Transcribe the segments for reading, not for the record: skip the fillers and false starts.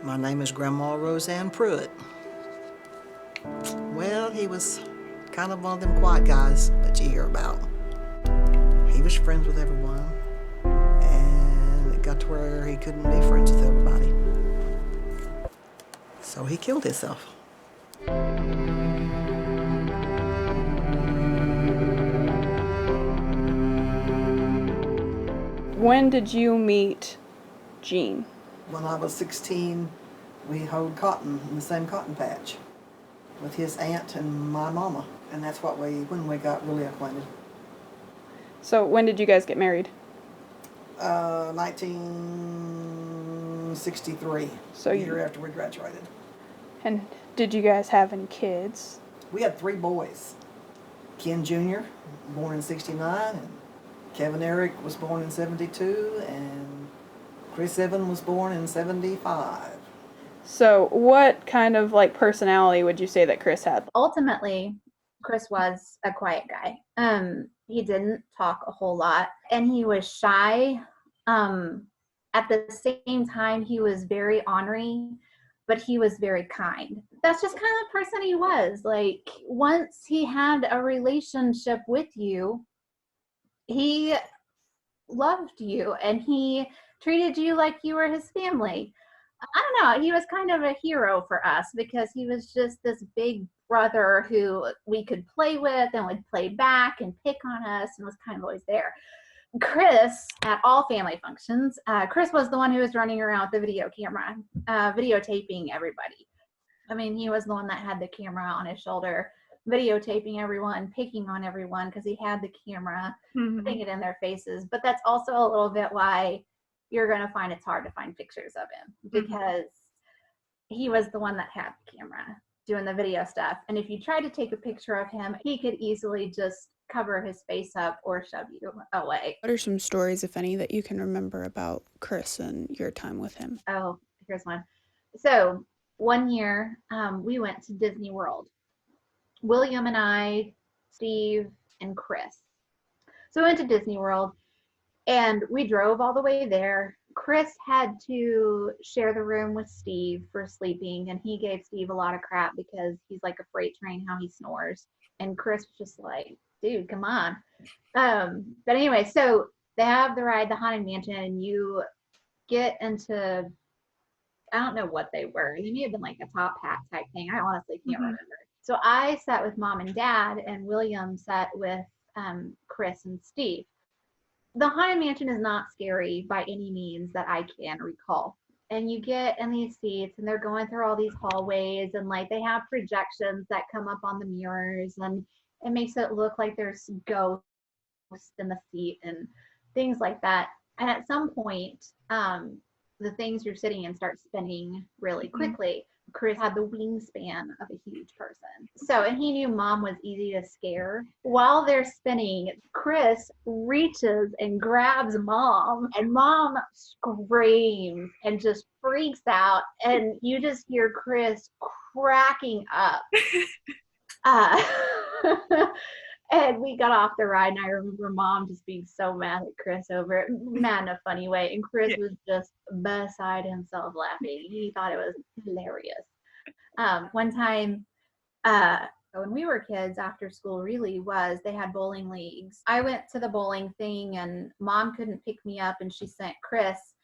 My name is Grandma Roseanne Pruitt. Well, he was kind of one of them quiet guys that you hear about. He was friends with everyone, and it got to where he couldn't be friends with everybody. So he killed himself. When did you meet Gene? When I was 16, we hoed cotton in the same cotton patch with his aunt and my mama, and that's when we got really acquainted. So when did you guys get married? 1963, So a year after we graduated. And did you guys have any kids? We had 3 boys. Ken Jr., born in 69, and Kevin Eric was born in 72, and Kris Evan was born in 75. So what kind of personality would you say that Kris had? Ultimately, Kris was a quiet guy. He didn't talk a whole lot, and he was shy. At the same time, he was very ornery, but he was very kind. That's just kind of the person he was. Once he had a relationship with you, he loved you, and he treated you like you were his family. I don't know, he was kind of a hero for us because he was just this big brother who we could play with and would play back and pick on us and was kind of always there. Kris, at all family functions, Kris was the one who was running around with the video camera, videotaping everybody. I mean, he was the one that had the camera on his shoulder, videotaping everyone, picking on everyone because he had the camera, putting it in their faces. But that's also a little bit why you're going to find it's hard to find pictures of him, because he was the one that had the camera doing the video stuff. And if you tried to take a picture of him, he could easily just cover his face up or shove you away. What are some stories, if any, that you can remember about Kris and your time with him? Oh, here's one. So one year, we went to Disney World. William and I, Steve, and Kris. So we went to Disney World, and we drove all the way there. Kris had to share the room with Steve for sleeping, and he gave Steve a lot of crap because he's like a freight train how he snores. And Kris was just like, dude, come on. But anyway, so they have the ride, the Haunted Mansion, and you get into, I don't know what they were. They may have been like a top hat type thing. I honestly can't remember. So I sat with Mom and Dad, and William sat with Kris and Steve. The Haunted Mansion is not scary by any means that I can recall. And you get in these seats, and they're going through all these hallways, and they have projections that come up on the mirrors, and it makes it look like there's ghosts in the seat and things like that. And at some point, the things you're sitting in start spinning really quickly. Kris had the wingspan of a huge person. And he knew Mom was easy to scare. While they're spinning, Kris reaches and grabs Mom, and Mom screams and just freaks out, and you just hear Kris cracking up. And we got off the ride, and I remember Mom just being so mad at Kris over it, mad in a funny way. And Kris was just beside himself laughing. He thought it was hilarious. One time, when we were kids, after school really was, they had bowling leagues. I went to the bowling thing, and Mom couldn't pick me up, and she sent Kris.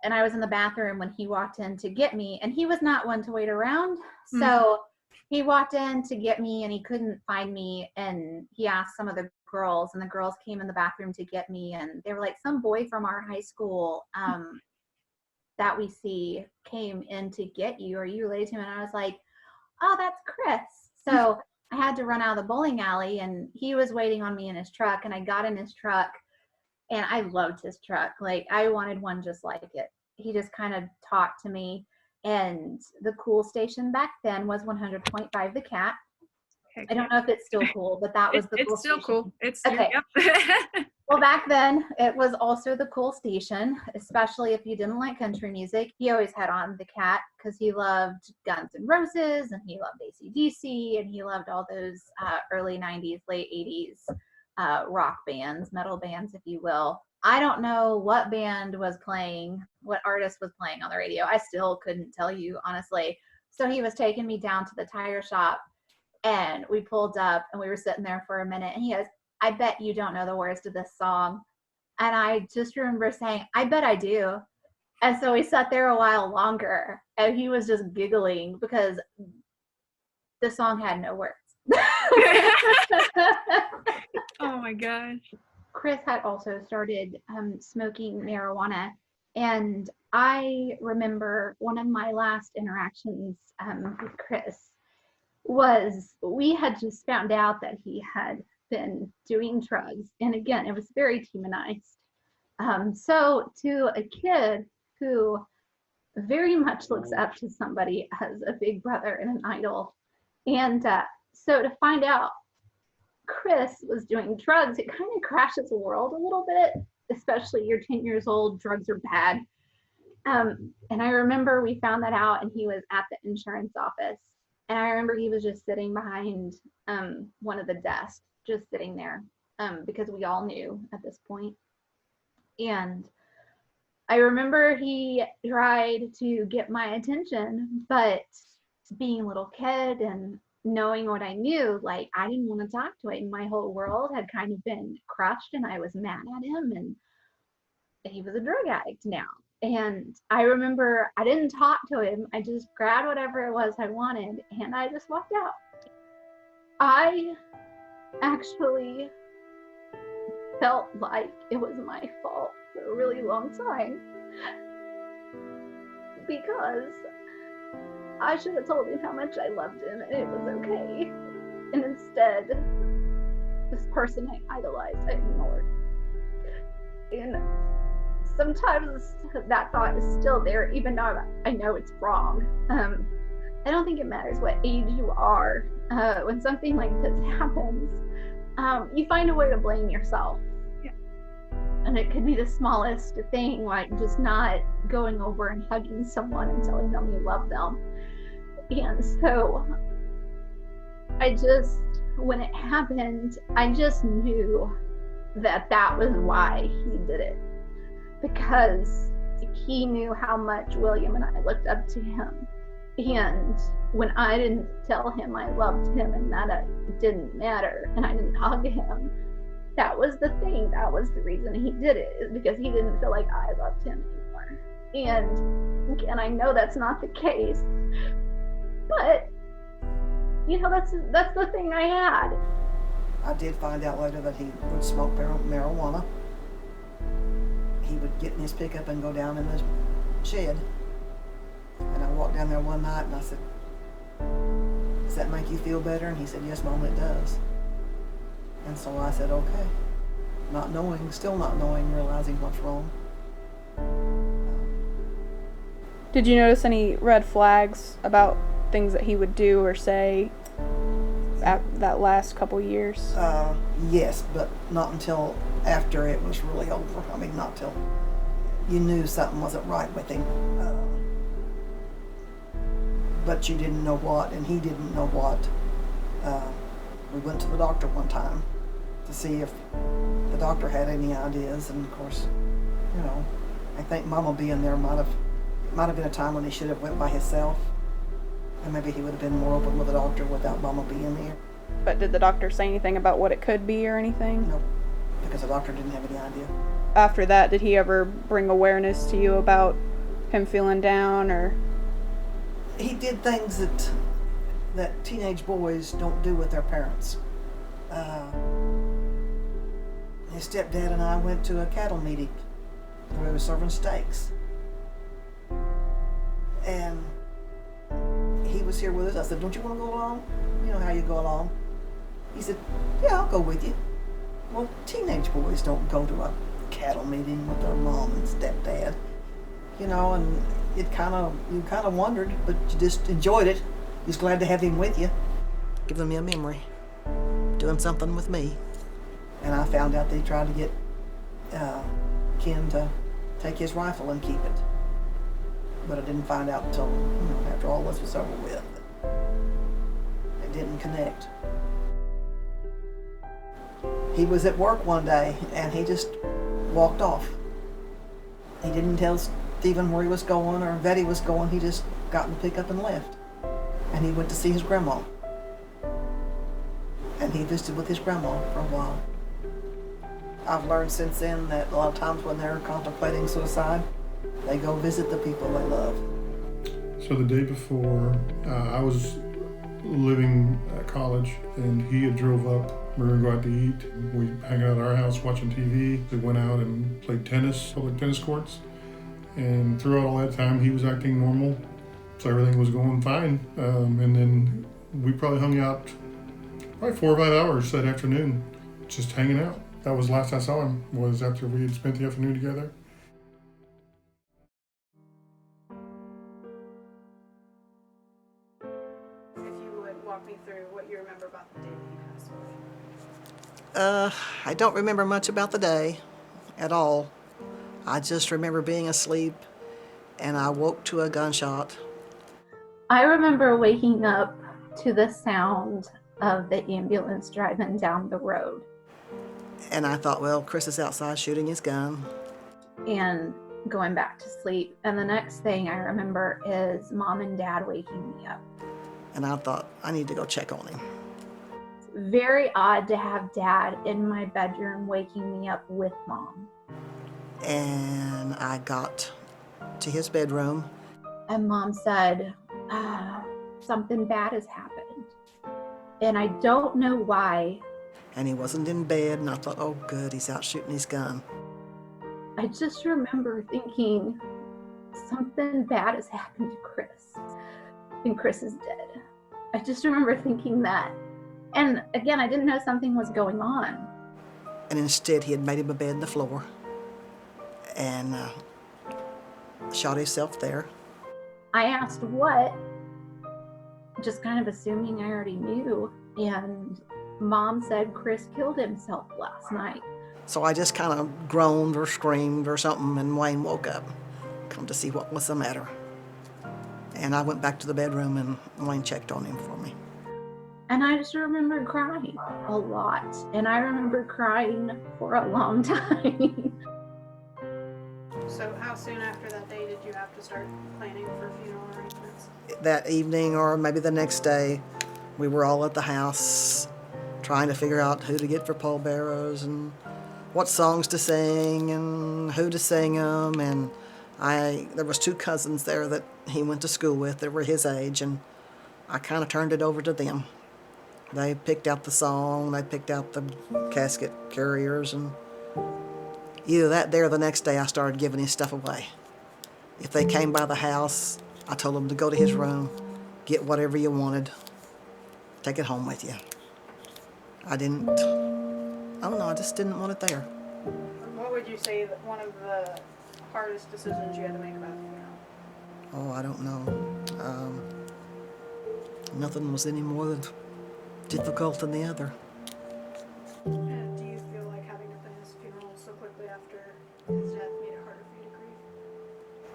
And I was in the bathroom when he walked in to get me, and he was not one to wait around. So he walked in to get me, and he couldn't find me, and he asked some of the girls, and the girls came in the bathroom to get me, and they were like, some boy from our high school that we see came in to get you. Are you related to him? And I was like, oh, that's Kris. So I had to run out of the bowling alley, and he was waiting on me in his truck, and I got in his truck, and I loved his truck. I wanted one just like it. He just kind of talked to me. And the cool station back then was 100.5 The Cat. I don't know if it's still cool, but that was the cool station. It's still cool. It's okay. Yep. Well, back then it was also the cool station, especially if you didn't like country music. He always had on The Cat because he loved Guns N' Roses, and he loved AC/DC, and he loved all those early 90s, late 80s rock bands, metal bands, if you will. I don't know what band was playing, what artist was playing on the radio. I still couldn't tell you, honestly. So he was taking me down to the tire shop, and we pulled up and we were sitting there for a minute, and he goes, I bet you don't know the words to this song. And I just remember saying, I bet I do. And so we sat there a while longer, and he was just giggling because the song had no words. Oh my gosh. Kris had also started smoking marijuana, and I remember one of my last interactions with Kris was we had just found out that he had been doing drugs, and again, it was very demonized. So to a kid who very much looks up to somebody as a big brother and an idol, and so to find out Kris was doing drugs, it kind of crashes the world a little bit, especially you're 10 years old, drugs are bad. And I remember we found that out, and he was at the insurance office. And I remember he was just sitting behind one of the desks, just sitting there, because we all knew at this point. And I remember he tried to get my attention, but being a little kid and knowing what I knew, like, I didn't want to talk to him. My whole world had kind of been crushed, and I was mad at him, and he was a drug addict now. And I remember I didn't talk to him. I just grabbed whatever it was I wanted, and I just walked out. I actually felt like it was my fault for a really long time, because I should have told him how much I loved him and it was okay. And instead, this person I idolized, I ignored. And sometimes that thought is still there, even though I know it's wrong. I don't think it matters what age you are. When something like this happens, you find a way to blame yourself. Yeah. And it could be the smallest thing, like just not going over and hugging someone and telling them you love them. And so when it happened, I just knew that that was why he did it. Because he knew how much William and I looked up to him. And when I didn't tell him I loved him and that it didn't matter, and I didn't hug him, that was the thing. That was the reason he did it, is because he didn't feel like I loved him anymore. And again, I know that's not the case, but that's the thing I had. I did find out later that he would smoke marijuana. He would get in his pickup and go down in the shed. And I walked down there one night and I said, does that make you feel better? And he said, yes, Mom, it does. And so I said, okay. Still not knowing, realizing what's wrong. Did you notice any red flags about things that he would do or say at that last couple years? Yes, but not until after it was really over. I mean, not till you knew something wasn't right with him. But you didn't know what, and he didn't know what. We went to the doctor one time to see if the doctor had any ideas, and of course, I think Mama being there might have been a time when he should have went by himself, and maybe he would have been more open with the doctor without Mama being there. But did the doctor say anything about what it could be or anything? No, because the doctor didn't have any idea. After that, did he ever bring awareness to you about him feeling down, or? He did things that teenage boys don't do with their parents. His stepdad and I went to a cattle meeting where we were serving steaks. And he was here with us. I said, don't you want to go along? You know how you go along. He said, yeah, I'll go with you. Well, teenage boys don't go to a cattle meeting with their mom and stepdad. And you kind of wondered, but you just enjoyed it. You was glad to have him with you. Giving me a memory. Doing something with me. And I found out they tried to get Ken to take his rifle and keep it. But I didn't find out until after all this was over with. It didn't connect. He was at work one day, and he just walked off. He didn't tell Stephen where he was going or that he was going. He just got in the pickup and left. And he went to see his grandma. And he visited with his grandma for a while. I've learned since then that a lot of times when they're contemplating suicide, they go visit the people they love. So the day before, I was living at college, and he had drove up. We were going to go out to eat. We hung out at our house watching TV. We went out and played tennis, public tennis courts. And throughout all that time, he was acting normal. So everything was going fine. And then we probably hung out probably 4 or 5 hours that afternoon, just hanging out. That was the last I saw him, was after we had spent the afternoon together. If you would walk me through what you remember about the day that you passed away. I don't remember much about the day at all. I just remember being asleep and I woke to a gunshot. I remember waking up to the sound of the ambulance driving down the road. And I thought, well, Kris is outside shooting his gun. And going back to sleep. And the next thing I remember is Mom and Dad waking me up. And I thought, I need to go check on him. It's very odd to have Dad in my bedroom waking me up with Mom. And I got to his bedroom. And Mom said, something bad has happened. And I don't know why. And he wasn't in bed, and I thought, oh good, he's out shooting his gun. I just remember thinking, something bad has happened to Kris. And Kris is dead. I just remember thinking that. And again, I didn't know something was going on. And instead, he had made him a bed in the floor and shot himself there. I asked what, just kind of assuming I already knew. And Mom said Kris killed himself last night. So I just kind of groaned or screamed or something, and Wayne woke up, come to see what was the matter. And I went back to the bedroom, and Wayne checked on him for me. And I just remember crying a lot. And I remember crying for a long time. So how soon after that day did you have to start planning for funeral arrangements? That evening, or maybe the next day, we were all at the house trying to figure out who to get for pallbearers and what songs to sing and who to sing them. And there was 2 cousins there that he went to school with that were his age, and I kind of turned it over to them. They picked out the song, they picked out the casket carriers, and either that day or the next day I started giving his stuff away. If they came by the house, I told them to go to his room, get whatever you wanted, take it home with you. I just didn't want it there. What would you say that one of the hardest decisions you had to make about the funeral? Oh, I don't know. Nothing was any more than difficult than the other. And do you feel like having to plan his funeral so quickly after his death made it harder for you to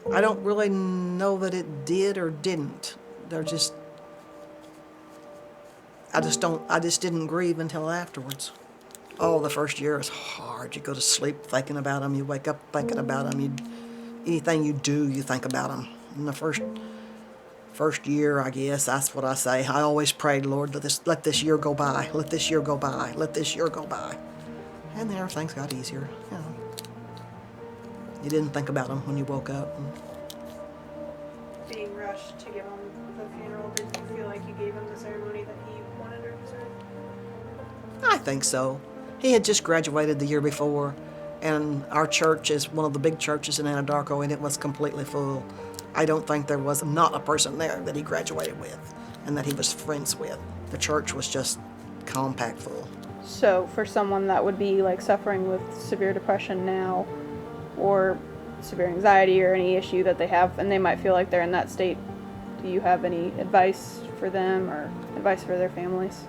grieve? I don't really know that it did or didn't. I just didn't grieve until afterwards. Oh, the first year is hard. You go to sleep thinking about him. You wake up thinking about him. Anything you do, you think about him. In the first year, I guess, that's what I say. I always prayed, Lord, let this year go by. Let this year go by. Let this year go by. And then everything's got easier. You know. You didn't think about him when you woke up. Being rushed to give him the funeral, did you feel like you gave him the ceremony that he wanted or deserved? I think so. He had just graduated the year before, and our church is one of the big churches in Anadarko, and it was completely full. I don't think there was not a person there that he graduated with and that he was friends with. The church was just compact full. So for someone that would be like suffering with severe depression now, or severe anxiety or any issue that they have, and they might feel like they're in that state, do you have any advice for them or advice for their families?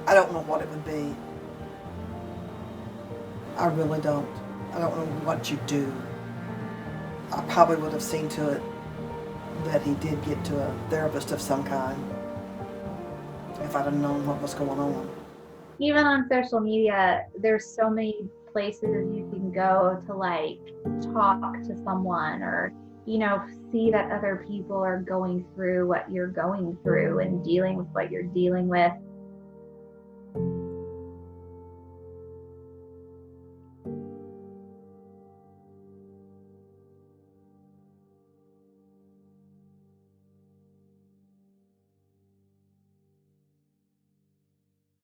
I don't know what it would be. I really don't. I don't know what you do. I probably would have seen to it that he did get to a therapist of some kind if I'd have known what was going on. Even on social media, there's so many places you can go to like talk to someone, or see that other people are going through what you're going through and dealing with what you're dealing with.